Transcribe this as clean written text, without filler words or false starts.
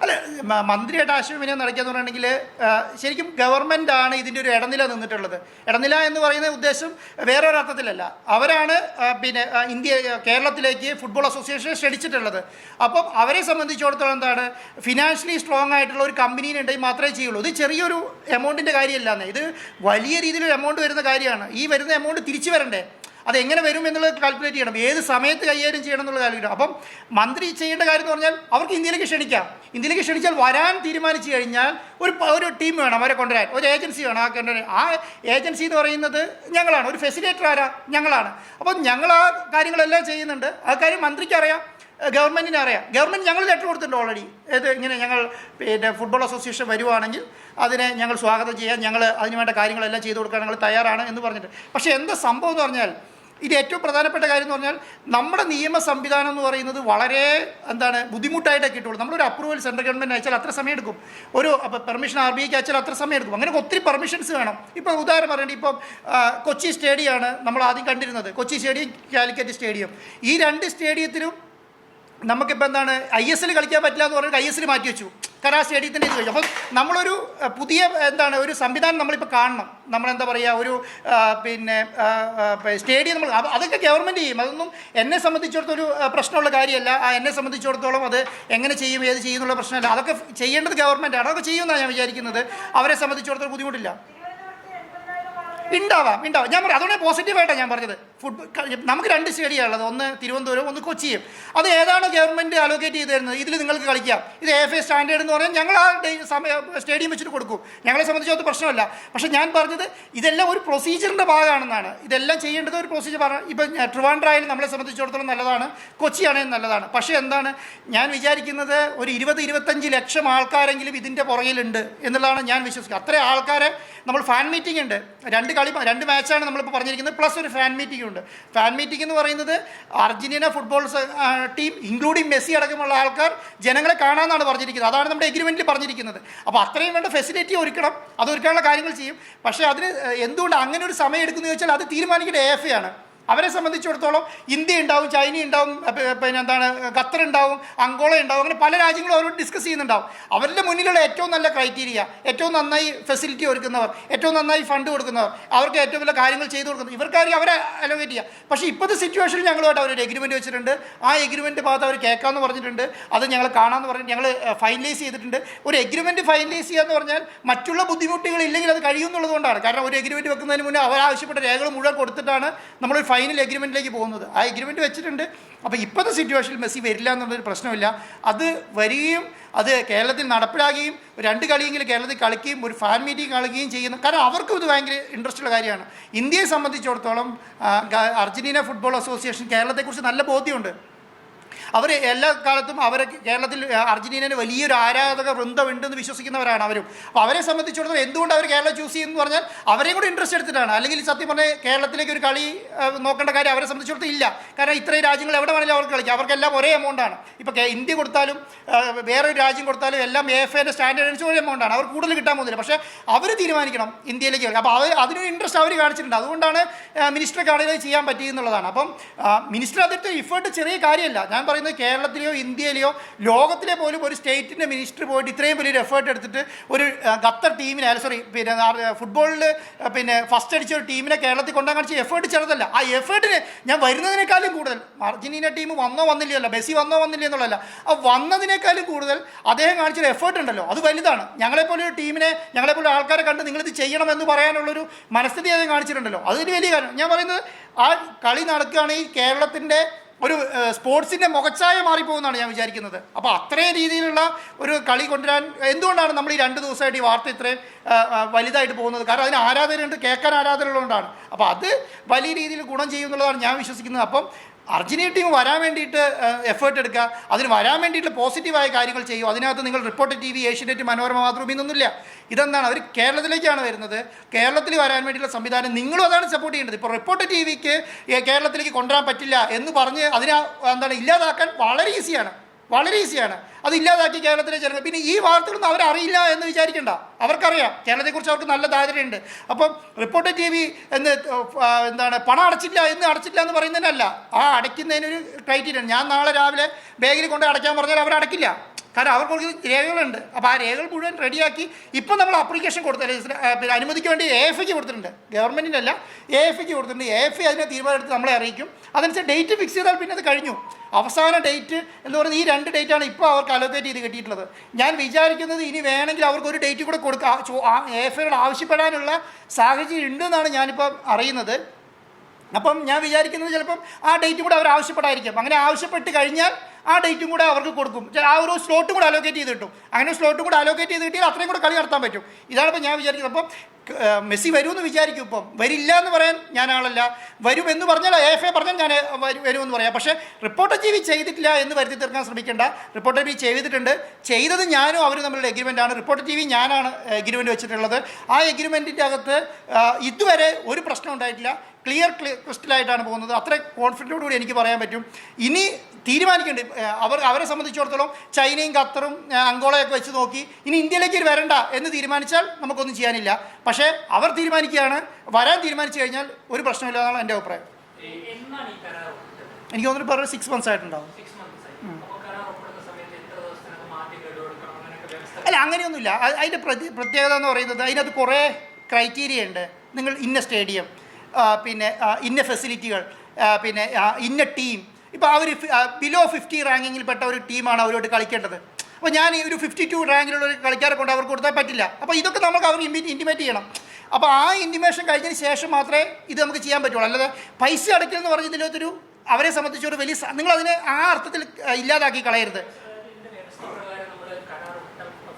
അല്ല, മന്ത്രിയായിട്ട് ആശയവിനിമയം നടക്കുക എന്ന് പറഞ്ഞിട്ടുണ്ടെങ്കിൽ ശരിക്കും ഗവൺമെൻറ്റാണ് ഇതിൻ്റെ ഒരു ഇടനില നിന്നിട്ടുള്ളത്. ഇടനില എന്ന് പറയുന്ന ഉദ്ദേശം വേറൊരർത്ഥത്തിലല്ല. അവരാണ് കേരളത്തിലേക്ക് ഫുട്ബോൾ അസോസിയേഷൻ ക്ഷണിച്ചിട്ടുള്ളത്. അപ്പം അവരെ സംബന്ധിച്ചിടത്തോളം എന്താണ്, ഫിനാൻഷ്യലി സ്ട്രോങ് ആയിട്ടുള്ള ഒരു കമ്പനീനുണ്ടെങ്കിൽ മാത്രമേ ചെയ്യുള്ളൂ. ഇത് ചെറിയൊരു എമൗണ്ടിൻ്റെ കാര്യമല്ല, ഇത് വലിയ രീതിയിലൊരു എമൗണ്ട് വരുന്ന കാര്യമാണ്. ഈ വരുന്ന എമൗണ്ട് തിരിച്ചു വരണ്ടേ, അതെങ്ങനെ വരും എന്നുള്ളത് കാൽക്കുലേറ്റ് ചെയ്യണം, ഏത് സമയത്ത് കൈകാര്യം ചെയ്യണം എന്നുള്ളത് കാൽക്കുലേറ്റ്. അപ്പം മന്ത്രി ചെയ്യേണ്ട കാര്യം എന്ന് പറഞ്ഞാൽ അവർക്ക് ഇന്ത്യയിലേക്ക് ക്ഷണിക്കാം. ഇന്ത്യയിലേക്ക് ക്ഷണിച്ചാൽ വരാൻ തീരുമാനിച്ചു കഴിഞ്ഞാൽ ഒരു ടീം വേണം, അവരെ കൊണ്ടുവരാൻ ഒരു ഏജൻസി വേണം. ആ ഏജൻസി എന്ന് പറയുന്നത് ഞങ്ങളാണ്. ഒരു ഫെസിലിറ്റേറ്റർ ആരാ? ഞങ്ങളാണ്. അപ്പം ഞങ്ങൾ ആ കാര്യങ്ങളെല്ലാം ചെയ്യുന്നുണ്ട്. ആ കാര്യം മന്ത്രിക്ക് അറിയാം, ഗവൺമെൻറ്റിന് അറിയാം. ഗവൺമെൻറ് ഞങ്ങൾ ലെറ്റർ കൊടുത്തിട്ടുണ്ട് ഓൾറെഡി. ഇങ്ങനെ ഞങ്ങൾ ഫുട്ബോൾ അസോസിയേഷൻ വരുവാണെങ്കിൽ അതിനെ ഞങ്ങൾ സ്വാഗതം ചെയ്യാൻ, ഞങ്ങൾ അതിനുവേണ്ട കാര്യങ്ങളെല്ലാം ചെയ്തു കൊടുക്കാൻ ഞങ്ങൾ തയ്യാറാണ് എന്ന് പറഞ്ഞിട്ട്. പക്ഷേ എന്താ സംഭവം എന്ന് പറഞ്ഞാൽ, ഇത് ഏറ്റവും പ്രധാനപ്പെട്ട കാര്യം എന്ന് പറഞ്ഞാൽ, നമ്മുടെ നിയമ സംവിധാനം എന്ന് പറയുന്നത് വളരെ ബുദ്ധിമുട്ടായിട്ടൊക്കെ കിട്ടുള്ളൂ. നമ്മളൊരു അപ്രൂവൽ സെൻട്രൽ ഗവൺമെൻറ് അയച്ചാൽ അത്ര സമയം എടുക്കും. ഒരു പെർമിഷൻ RBIക്ക് അയച്ചാൽ അത്ര സമയം എടുക്കും. അങ്ങനെ ഒത്തിരി പെർമിഷൻസ് വേണം. ഇപ്പോൾ ഉദാഹരണം പറയേണ്ടത്, ഇപ്പം കൊച്ചി സ്റ്റേഡിയമാണ് നമ്മൾ ആദ്യം കണ്ടിരുന്നത്. Kochi stadium, Calicut stadium. ഈ രണ്ട് സ്റ്റേഡിയത്തിലും നമുക്കിപ്പോൾ ISL കളിക്കാൻ പറ്റില്ല എന്ന് പറഞ്ഞാൽ ISL മാറ്റി വെച്ചു. കാരണം ആ സ്റ്റേഡിയത്തിൻ്റെ ഇത് കഴിഞ്ഞു. അപ്പം നമ്മളൊരു പുതിയ ഒരു സംവിധാനം നമ്മളിപ്പോൾ കാണണം. നമ്മളെന്താ പറയുക, ഒരു സ്റ്റേഡിയം നമ്മൾ അതൊക്കെ ഗവൺമെൻറ് ചെയ്യും. അതൊന്നും എന്നെ സംബന്ധിച്ചിടത്തോളം ഒരു പ്രശ്നമുള്ള കാര്യമല്ല. എന്നെ സംബന്ധിച്ചിടത്തോളം അത് എങ്ങനെ ചെയ്യും, ഏത് ചെയ്യും എന്നുള്ള പ്രശ്നമല്ല. അതൊക്കെ ചെയ്യേണ്ടത് ഗവൺമെൻറ്റാണ്. അതൊക്കെ ചെയ്യുമെന്നാണ് ഞാൻ വിചാരിക്കുന്നത്. അവരെ സംബന്ധിച്ചിടത്തോളം ബുദ്ധിമുട്ടില്ല. ഉണ്ടാവാം. ഞാൻ പറയാം, അതുകൊണ്ട് പോസിറ്റീവായിട്ടാണ് ഞാൻ പറഞ്ഞത്. നമുക്ക് രണ്ട് സ്റ്റേഡിയമുള്ളത്, ഒന്ന് തിരുവനന്തപുരം, ഒന്ന് കൊച്ചിയും. അത് ഏതാണ് ഗവൺമെൻറ് അലോക്കേറ്റ് ചെയ്ത് തരുന്നത്, ഇതിൽ നിങ്ങൾക്ക് കളിക്കാം, ഇത് AFA സ്റ്റാൻഡേർഡ് എന്ന് പറഞ്ഞാൽ ഞങ്ങൾ ആ സ്റ്റേഡിയം വെച്ചിട്ട് കൊടുക്കും. ഞങ്ങളെ സംബന്ധിച്ച് പ്രശ്നമല്ല. പക്ഷേ ഞാൻ പറഞ്ഞത് ഇതെല്ലാം ഒരു പ്രൊസീജിയറിൻ്റെ ഭാഗമാണെന്നാണ്. ഇതെല്ലാം ചെയ്യേണ്ടത് ഒരു പ്രൊസീജിയർ പറഞ്ഞു. ഇപ്പം ട്രിവാൻഡ്രായാലും നമ്മളെ സംബന്ധിച്ചിടത്തോളം നല്ലതാണ്, കൊച്ചിയാണെങ്കിലും നല്ലതാണ്. പക്ഷേ ഞാൻ വിചാരിക്കുന്നത് ഒരു 20-25 ലക്ഷം ആൾക്കാരെങ്കിലും ഇതിൻ്റെ പുറകിലുണ്ട് എന്നുള്ളതാണ് ഞാൻ വിശ്വസിക്കുന്നത്. അത്രയും ആൾക്കാരെ നമ്മൾ ഫാൻ മീറ്റിംഗ് ഉണ്ട്, രണ്ട് മാച്ചാണ് നമ്മളിപ്പോൾ പറഞ്ഞിരിക്കുന്നത്, പ്ലസ് ഒരു ഫാൻ മീറ്റിംഗ് ഉണ്ട്. ഫാൻ മീറ്റിംഗ് എന്ന് പറയുന്നത് Argentina football team including Messi അടക്കമുള്ള ആൾക്കാർ ജനങ്ങളെ കാണാമെന്നാണ് പറഞ്ഞിരിക്കുന്നത്. അതാണ് നമ്മുടെ എഗ്രിമെൻറ്റിൽ പറഞ്ഞിരിക്കുന്നത്. അപ്പോൾ അത്രയും വേണ്ട ഫെസിലിറ്റി ഒരുക്കണം, അതൊരുക്കാനുള്ള കാര്യങ്ങൾ ചെയ്യും. പക്ഷേ അതിന് എന്തുകൊണ്ട് അങ്ങനെ ഒരു സമയം എടുക്കുന്നത് ചോദിച്ചാൽ അത് തീരുമാനിക്കേണ്ട AFA ആണ്. അവരെ സംബന്ധിച്ചിടത്തോളം ഇന്ത്യ ഉണ്ടാവും, ചൈന ഉണ്ടാവും, ഖത്തർ ഉണ്ടാവും, അങ്കോള ഉണ്ടാവും, അങ്ങനെ പല രാജ്യങ്ങളും അവരോട് ഡിസ്കസ് ചെയ്യുന്നുണ്ടാവും. അവരുടെ മുന്നിലുള്ള ഏറ്റവും നല്ല ക്രൈറ്റീരിയ, ഏറ്റവും നന്നായി ഫെസിലിറ്റി ഒരുക്കുന്നവർ, ഏറ്റവും നന്നായി ഫണ്ട് കൊടുക്കുന്നവർ, അവർക്ക് ഏറ്റവും വലിയ കാര്യങ്ങൾ ചെയ്തു കൊടുക്കുന്നത്, ഇവർക്കായിരിക്കും അവരെ അലോക്കേറ്റ് ചെയ്യുക. പക്ഷേ ഇപ്പോഴത്തെ സിറ്റുവേഷനിൽ ഞങ്ങളുമായിട്ട് അവരൊരു എഗ്രിമെൻറ്റ് വെച്ചിട്ടുണ്ട്. ആ എഗ്രിമെൻറ്റ് ഭാഗത്ത് അവർ കേൾക്കാമെന്ന് പറഞ്ഞിട്ടുണ്ട്. അത് ഞങ്ങൾ കാണാമെന്ന് പറഞ്ഞിട്ട് ഞങ്ങൾ ഫൈനലൈസ് ചെയ്തിട്ടുണ്ട്. ഒരു എഗ്രിമെൻറ്റ് ഫൈനലൈസ് ചെയ്യുക എന്ന് പറഞ്ഞാൽ മറ്റുള്ള ബുദ്ധിമുട്ടുകൾ ഇല്ലെങ്കിൽ അത് കഴിയുമെന്നുള്ളത് കൊണ്ടാണ്. കാരണം ഒരു എഗ്രിമെൻറ്റ് വെക്കുന്നതിന് മുന്നേ അവർ ആവശ്യപ്പെട്ട രേഖകൾ മുഴുവൻ കൊടുത്തിട്ടാണ് നമ്മളൊരു ഫൈനൽ എഗ്രിമെൻറ്റിലേക്ക് പോകുന്നത്. ആ എഗ്രിമെൻറ്റ് വെച്ചിട്ടുണ്ട്. അപ്പോൾ ഇപ്പോഴത്തെ സിറ്റുവേഷനിൽ മെസ്സി വരില്ല എന്നുള്ളൊരു പ്രശ്നമില്ല. അത് വരികയും അത് കേരളത്തിൽ നടപ്പിലാകുകയും 2 കളിയെങ്കിലും കേരളത്തിൽ കളിക്കുകയും ഒരു ഫാൻ മീറ്റിംഗ് കളിക്കുകയും ചെയ്യുന്നു. കാരണം അവർക്കും ഇത് ഭയങ്കര ഇൻട്രസ്റ്റ് ഉള്ള കാര്യമാണ്. ഇന്ത്യയെ സംബന്ധിച്ചിടത്തോളം അർജന്റീന ഫുട്ബോൾ അസോസിയേഷൻ കേരളത്തെക്കുറിച്ച് നല്ല ബോധ്യമുണ്ട്. അവർ എല്ലാ കാലത്തും കേരളത്തിൽ അർജന്റീനന് വലിയൊരു ആരാധക വൃന്ദമുണ്ടെന്ന് വിശ്വസിക്കുന്നവരാണ് അവരും. അപ്പോൾ അവരെ സംബന്ധിച്ചിടത്തോളം എന്തുകൊണ്ട് അവർ കേരളം ചൂസ് ചെയ്യുമെന്ന് പറഞ്ഞാൽ അവരെയും കൂടി ഇൻട്രസ്റ്റ് എടുത്തിട്ടാണ്. അല്ലെങ്കിൽ സത്യം പറഞ്ഞാൽ കേരളത്തിലേക്ക് ഒരു കളി നോക്കേണ്ട കാര്യം അവരെ സംബന്ധിച്ചിടത്തോളം ഇല്ല. കാരണം ഇത്രയും രാജ്യങ്ങൾ എവിടെ വേണമെങ്കിലും അവർക്ക് കളിക്കാം. അവർക്കെല്ലാം ഒരേ എമൗണ്ടാണ്. ഇപ്പോൾ ഇന്ത്യ കൊടുത്താലും വേറൊരു രാജ്യം കൊടുത്താലും എല്ലാം AFAയുടെ സ്റ്റാൻഡേർഡ് അനുസരിച്ച് ഒരേ എമൗണ്ടാണ്. അവർ കൂടുതൽ കിട്ടാൻ പോകുന്നില്ല. പക്ഷേ അവർ തീരുമാനിക്കണം ഇന്ത്യയിലേക്ക് കളിക്കാം. അപ്പോൾ അതിനൊരു ഇൻട്രസ്റ്റ് അവർ കാണിച്ചിട്ടുണ്ട്. അതുകൊണ്ടാണ് മിനിസ്റ്റർക്ക് ആളുകൾ ചെയ്യാൻ പറ്റിയെന്നുള്ളതാണ്. അപ്പം മിനിസ്റ്റർ അതിൻ്റെ ഇഫേർട്ട് ചെറിയ കാര്യമല്ല. ഞാൻ പറയുന്നത് കേരളത്തിലെയോ ഇന്ത്യയിലെയോ ലോകത്തിലെ പോലും ഒരു സ്റ്റേറ്റിൻ്റെ മിനിസ്റ്റർ പോയിട്ട് ഇത്രയും വലിയൊരു എഫേർട്ട് എടുത്തിട്ട് ഒരു ഖത്തർ ടീമിനെ ഫുട്ബോളിൽ ഫസ്റ്റ് അടിച്ച ഒരു ടീമിനെ കേരളത്തിൽ കൊണ്ടാൻ കാണിച്ച എഫേർട്ട് ചെറുതല്ല. ആ എഫേർട്ടിന് ഞാൻ വരുന്നതിനേക്കാളും കൂടുതൽ അർജന്റീന ടീം വന്നോ വന്നില്ലല്ലോ, മെസ്സി വന്നോ വന്നില്ല എന്നുള്ളതല്ല, ആ വന്നതിനേക്കാളും കൂടുതൽ അദ്ദേഹം കാണിച്ചൊരു എഫേർട്ട് ഉണ്ടല്ലോ, അത് വലുതാണ്. ഞങ്ങളെപ്പോലെ ഒരു ടീമിനെ, ഞങ്ങളെപ്പോലെ ആൾക്കാരെ കണ്ട് നിങ്ങളിത് ചെയ്യണമെന്ന് പറയാനുള്ളൊരു മനസ്ഥിതി അദ്ദേഹം കാണിച്ചിട്ടുണ്ടല്ലോ. അതൊരു വലിയ കാര്യം. ഞാൻ പറയുന്നത് ആ കളി നടക്കുകയാണെങ്കിൽ കേരളത്തിൻ്റെ ഒരു സ്പോർട്സിൻ്റെ മുഖച്ഛായ മാറിപ്പോകുമെന്നാണ് ഞാൻ വിചാരിക്കുന്നത്. അപ്പോൾ അത്രയും രീതിയിലുള്ള ഒരു കളി കൊണ്ടുവരാൻ എന്തുകൊണ്ടാണ് നമ്മൾ ഈ 2 ദിവസമായിട്ട് ഈ വാർത്ത ഇത്രയും വലുതായിട്ട് പോകുന്നത്? കാരണം അതിന് ആരാധകരുണ്ട്, കേൾക്കാൻ ആരാധകരുള്ളതുകൊണ്ടാണ്. അപ്പോൾ അത് വലിയ രീതിയിൽ ഗുണം ചെയ്യുമെന്നുള്ളതാണ് ഞാൻ വിശ്വസിക്കുന്നത്. അപ്പം അർജന്റീന ടീം വരാൻ വേണ്ടിയിട്ട് എഫേർട്ട് എടുക്കുക, അതിന് വരാൻ വേണ്ടിയിട്ട് പോസിറ്റീവായ കാര്യങ്ങൾ ചെയ്യും. അതിനകത്ത് നിങ്ങൾ റിപ്പോർട്ടർ TV, ഏഷ്യനെറ്റ്, മനോരമ, മാതൃഭൂമി എന്നൊന്നുമില്ല. ഇതെന്താണ്, അവർ കേരളത്തിലേക്കാണ് വരുന്നത്. കേരളത്തിൽ വരാൻ വേണ്ടിയിട്ടുള്ള സംവിധാനം നിങ്ങളും അതാണ് സപ്പോർട്ട് ചെയ്യേണ്ടത്. ഇപ്പോൾ റിപ്പോർട്ടർ TVക്ക് കേരളത്തിലേക്ക് കൊണ്ടുവരാൻ പറ്റില്ല എന്ന് പറഞ്ഞ് അതിനെ ഇല്ലാതാക്കാൻ വളരെ ഈസിയാണ്. വളരെ ഈസിയാണ്. അത് ഇല്ലാതാക്കി കേരളത്തിലെ ജനങ്ങൾ. പിന്നെ ഈ വാർത്തകളൊന്നും അവരറിയില്ല എന്ന് വിചാരിക്കേണ്ട, അവർക്കറിയാം കേരളത്തെക്കുറിച്ച്, അവർക്ക് നല്ല ധാരണയുണ്ട്. അപ്പം റിപ്പോർട്ടർ TV എന്ന് പണം അടച്ചില്ല എന്ന് പറയുന്നതിനല്ല, ആ അടയ്ക്കുന്നതിനൊരു ക്രൈറ്റീരിയ. ഞാൻ നാളെ രാവിലെ ബാഗിൽ കൊണ്ട് അടയ്ക്കാൻ പറഞ്ഞാൽ അവരടക്കില്ല, കാരണം അവർക്ക് രേഖകളുണ്ട്. അപ്പോൾ ആ രേഖകൾ മുഴുവൻ റെഡിയാക്കി ഇപ്പം നമ്മൾ അപ്ലിക്കേഷൻ കൊടുത്തില്ല, പിന്നെ അനുമതിക്ക് വേണ്ടി AFIക്ക് കൊടുത്തിട്ടുണ്ട്, ഗവൺമെൻറ്റിൻ്റെ അല്ല AFIക്ക് കൊടുത്തിട്ടുണ്ട്. AFI അതിനെ തീരുമാനമെടുത്ത് നമ്മളെ അറിയിക്കും. അതനുസരിച്ച് ഡേറ്റ് ഫിക്സ് ചെയ്താൽ പിന്നെ അത് കഴിഞ്ഞു. അവസാന ഡേറ്റ് എന്ന് പറയുന്നത് ഈ 2 ഡേറ്റാണ് ഇപ്പോൾ അവർക്ക് അലോക്കേറ്റ് ചെയ്ത് കിട്ടിയിട്ടുള്ളത്. ഞാൻ വിചാരിക്കുന്നത് ഇനി വേണമെങ്കിൽ അവർക്കൊരു ഡേറ്റ് കൂടെ കൊടുക്കുക, AFIയോട് ആവശ്യപ്പെടാനുള്ള സാഹചര്യം ഉണ്ടെന്നാണ് ഞാനിപ്പം അറിയുന്നത്. അപ്പം ഞാൻ വിചാരിക്കുന്നത് ചിലപ്പം ആ ഡേറ്റ് കൂടെ അവർ ആവശ്യപ്പെടായിരിക്കും. അങ്ങനെ ആവശ്യപ്പെട്ട് കഴിഞ്ഞാൽ ആ ഡേറ്റും കൂടെ അവർക്ക് കൊടുക്കും, ആ ഒരു സ്ലോട്ടും കൂടെ അലോക്കേറ്റ് ചെയ്ത് കിട്ടും. അങ്ങനെ സ്ലോട്ടും കൂടെ അലോക്കേറ്റ് ചെയ്ത് കിട്ടിയാൽ അത്രയും കൂടെ കളി നടത്താൻ പറ്റും. ഇതാണിപ്പോൾ ഞാൻ വിചാരിക്കുന്നത്. അപ്പം മെസ്സി വരുമെന്ന് വിചാരിക്കും. ഇപ്പം വരില്ല എന്ന് പറയാൻ ഞാൻ ആളല്ല, വരുമെന്ന് പറഞ്ഞാൽ AFI പറഞ്ഞാൽ ഞാൻ വരുമെന്ന് പറയാം. പക്ഷേ റിപ്പോർട്ടർ TV ചെയ്തിട്ടില്ല എന്ന് വരുത്തി തീർക്കാൻ ശ്രമിക്കേണ്ട. റിപ്പോർട്ടർ TV ചെയ്തിട്ടുണ്ട്. ചെയ്തത് ഞാനും അവരും തമ്മിലുള്ള എഗ്രിമെൻ്റാണ്. റിപ്പോർട്ടർ TV ഞാനാണ് എഗ്രിമെൻറ്റ് വെച്ചിട്ടുള്ളത്. ആ എഗ്രിമെൻറ്റിൻ്റെ അകത്ത് ഇതുവരെ ഒരു പ്രശ്നം ഉണ്ടായിട്ടില്ല. ക്ലിയർ ക്രിസ്റ്റലായിട്ടാണ് പോകുന്നത്. അത്ര കോൺഫിഡൻറ്റോടുകൂടി എനിക്ക് പറയാൻ പറ്റും. ഇനി തീരുമാനിക്കേണ്ടത് അവരെ സംബന്ധിച്ചിടത്തോളം ചൈനയും ഖത്തറും അങ്കോളയൊക്കെ വെച്ച് നോക്കി ഇനി ഇന്ത്യയിലേക്ക് വരണ്ട എന്ന് തീരുമാനിച്ചാൽ നമുക്കൊന്നും ചെയ്യാനില്ല. പക്ഷേ അവർ തീരുമാനിക്കുകയാണ്, വരാൻ തീരുമാനിച്ചു കഴിഞ്ഞാൽ ഒരു പ്രശ്നമില്ല എന്നാണ് എൻ്റെ അഭിപ്രായം. എനിക്ക് തോന്നുന്നു ഇപ്പോൾ 6 months ആയിട്ടുണ്ടാവും. അല്ല, അങ്ങനെയൊന്നുമില്ല. അതിൻ്റെ പ്രത്യേകത എന്ന് പറയുന്നത് അതിനകത്ത് കുറേ ക്രൈറ്റീരിയ ഉണ്ട്. നിങ്ങൾ ഇന്ന സ്റ്റേഡിയം, പിന്നെ ഇന്ന ഫെസിലിറ്റികൾ, പിന്നെ ഇന്ന ടീം. ഇപ്പോൾ അവർ ബിലോ 50 റാങ്കിങ്ങിൽ പെട്ട ഒരു ടീമാണ് അവരോട് കളിക്കേണ്ടത്. അപ്പോൾ ഞാൻ ഈ ഒരു 52 റാങ്കിലുള്ള ഒരു കളിക്കാരെ കൊണ്ട് അവർക്ക് കൊടുത്താൽ പറ്റില്ല. അപ്പോൾ ഇതൊക്കെ നമുക്ക് അവർ ഇൻറ്റിമേറ്റ് ചെയ്യണം. അപ്പോൾ ആ ഇൻറ്റിമേഷൻ കഴിഞ്ഞതിന് ശേഷം മാത്രമേ ഇത് നമുക്ക് ചെയ്യാൻ പറ്റുള്ളൂ. അല്ലാതെ പൈസ അടയ്ക്കലെന്ന് പറഞ്ഞതിലൊരു അവരെ സംബന്ധിച്ചൊരു വലിയ നിങ്ങളതിനെ ആ അർത്ഥത്തിൽ ഇല്ലാതാക്കി കളയരുത്.